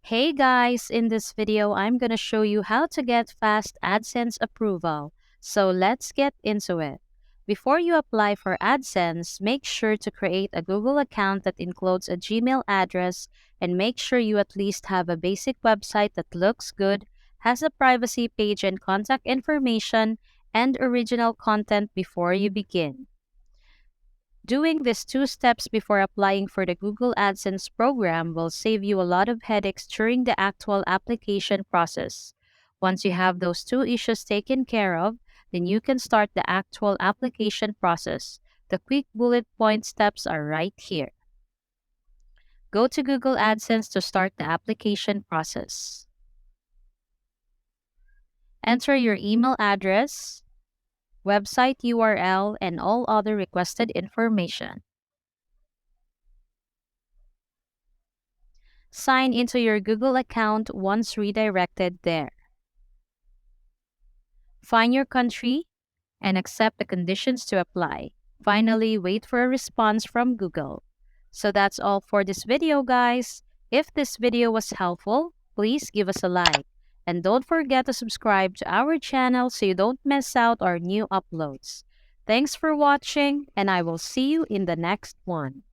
Hey guys, in this video, I'm going to show you how to get fast AdSense approval. So let's get into it. Before you apply for AdSense, make sure to create a Google account that includes a Gmail address and make sure you at least have a basic website that looks good, has a privacy page and contact information, and original content before you begin. Doing these two steps before applying for the Google AdSense program will save you a lot of headaches during the actual application process. Once you have those two issues taken care of, then you can start the actual application process. The quick bullet point steps are right here. Go to Google AdSense to start the application process. Enter your email address, website URL, and all other requested information. Sign into your Google account once redirected there. Find your country and accept the conditions to apply. Finally, wait for a response from Google. So that's all for this video, guys. If this video was helpful, please give us a like. And don't forget to subscribe to our channel so you don't miss out our new uploads. Thanks for watching, and I will see you in the next one.